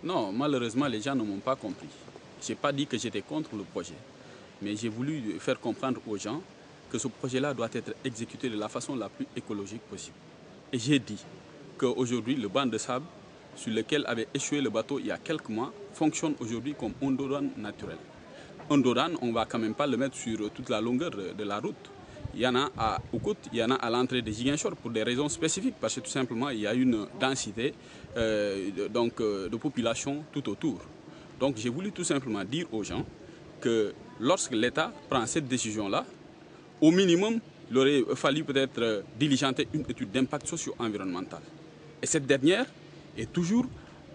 Non, malheureusement, les gens ne m'ont pas compris. Je n'ai pas dit que j'étais contre le projet, mais j'ai voulu faire comprendre aux gens que ce projet-là doit être exécuté de la façon la plus écologique possible. Et j'ai dit qu'aujourd'hui, le banc de sable sur lequel avait échoué le bateau il y a quelques mois fonctionne aujourd'hui comme ondodane naturel. Ondodane, on ne va quand même pas le mettre sur toute la longueur de la route. Il y en a à Oukout, il y en a à l'entrée de Ziguinchor pour des raisons spécifiques, parce que tout simplement il y a une densité de population tout autour. Donc j'ai voulu tout simplement dire aux gens que lorsque l'État prend cette décision-là, au minimum, il aurait fallu peut-être diligenter une étude d'impact socio-environnemental. Et cette dernière est toujours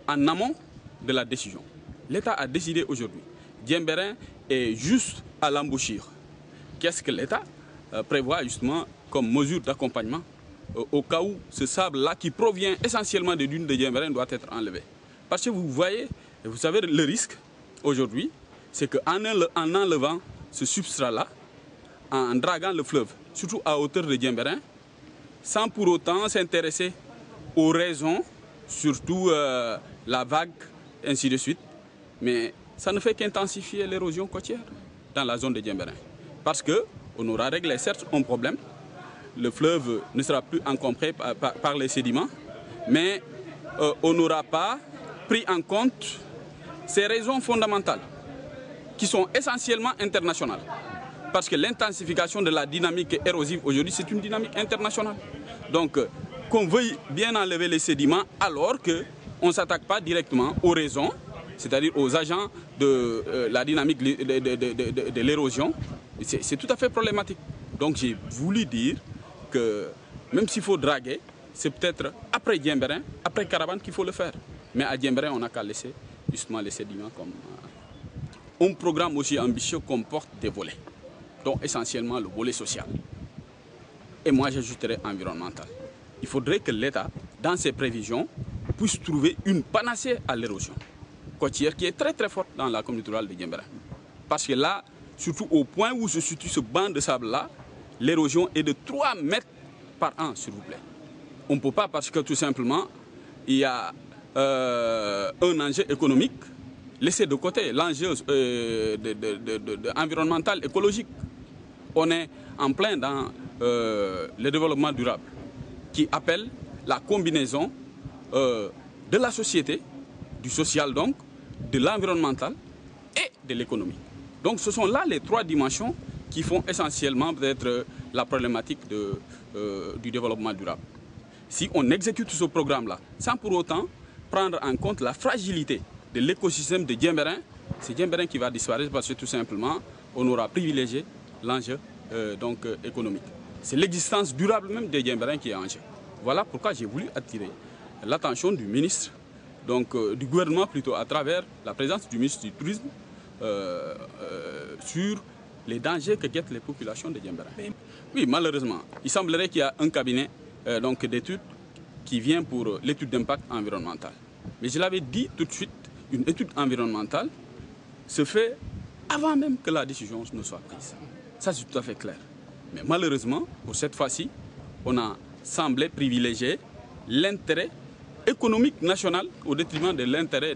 en amont de la décision. L'État a décidé aujourd'hui. Diembéring est juste à l'embouchure. Qu'est-ce que l'État prévoit justement comme mesure d'accompagnement au cas où ce sable-là qui provient essentiellement des dunes de Diembéring doit être enlevé? Parce que vous voyez, vous savez le risque aujourd'hui, c'est qu'en enlevant ce substrat-là, en draguant le fleuve, surtout à hauteur de Diembéring, sans pour autant s'intéresser aux raisons, surtout la vague, ainsi de suite, mais ça ne fait qu'intensifier l'érosion côtière dans la zone de Diembéring. Parce qu'on aura réglé certes un problème, le fleuve ne sera plus encombré par les sédiments, mais on n'aura pas pris en compte ces raisons fondamentales qui sont essentiellement internationales. Parce que l'intensification de la dynamique érosive aujourd'hui, c'est une dynamique internationale. Donc, qu'on veuille bien enlever les sédiments alors qu'on ne s'attaque pas directement aux raisons, c'est-à-dire aux agents de la dynamique de l'érosion, c'est tout à fait problématique. Donc j'ai voulu dire que même s'il faut draguer, c'est peut-être après Diembéring, après Caravane qu'il faut le faire. Mais à Diembéring, on n'a qu'à laisser justement les sédiments comme... Un programme aussi ambitieux comporte des volets, dont essentiellement le volet social. Et moi, j'ajouterais environnemental. Il faudrait que l'État, dans ses prévisions, puisse trouver une panacée à l'érosion côtière qui est très très forte dans la communauté rurale de Diembéring. Parce que là, surtout au point où se situe ce banc de sable-là, l'érosion est de 3 mètres par an, s'il vous plaît. On ne peut pas parce que tout simplement, il y a un enjeu économique, laisser de côté l'enjeu environnemental, écologique. On est en plein dans le développement durable qui appelle la combinaison de la société, du social donc, de l'environnemental et de l'économie. Donc ce sont là les 3 dimensions qui font essentiellement peut-être la problématique du développement durable. Si on exécute ce programme-là sans pour autant prendre en compte la fragilité de l'écosystème de Diembéring, c'est Diembéring qui va disparaître parce que tout simplement on aura privilégié l'enjeu économique. C'est l'existence durable même de Diembéring qui est en jeu. Voilà pourquoi j'ai voulu attirer l'attention du ministre, du gouvernement plutôt, à travers la présence du ministre du Tourisme sur les dangers que guettent les populations de Diembéring. Oui, malheureusement, il semblerait qu'il y a un cabinet d'études qui vient pour l'étude d'impact environnemental. Mais je l'avais dit tout de suite, une étude environnementale se fait avant même que la décision ne soit prise. Ça, c'est tout à fait clair. Mais malheureusement, pour cette fois-ci, on a semblé privilégier l'intérêt économique national au détriment de l'intérêt,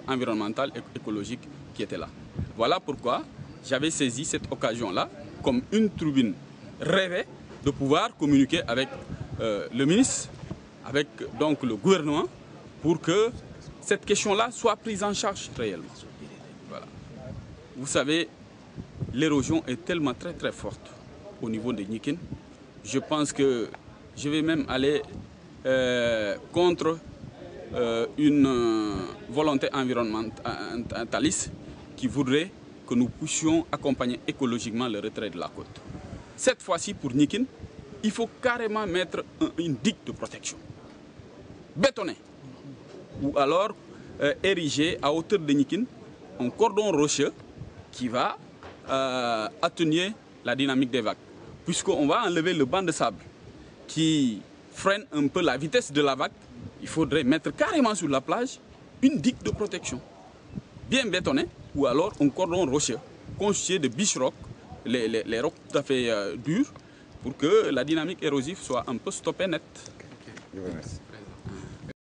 environnemental et écologique qui était là. Voilà pourquoi j'avais saisi cette occasion-là comme une tribune rêvée de pouvoir communiquer avec le ministre, avec le gouvernement, pour que cette question-là soit prise en charge réellement. Voilà. Vous savez, l'érosion est tellement très très forte au niveau de Nikin. Je pense que je vais même aller contre une volonté environnementaliste qui voudrait que nous puissions accompagner écologiquement le retrait de la côte. Cette fois-ci, pour Nikin, il faut carrément mettre une digue de protection, bétonnée, ou alors ériger à hauteur de Nikin un cordon rocheux qui va atténuer la dynamique des vagues, puisqu'on va enlever le banc de sable qui freine un peu la vitesse de la vague. Il faudrait mettre carrément sur la plage une digue de protection, bien bétonnée, ou alors un cordon rocheux constitué de biche rock, les rocs tout à fait durs, pour que la dynamique érosive soit un peu stoppée net. Je vous remercie.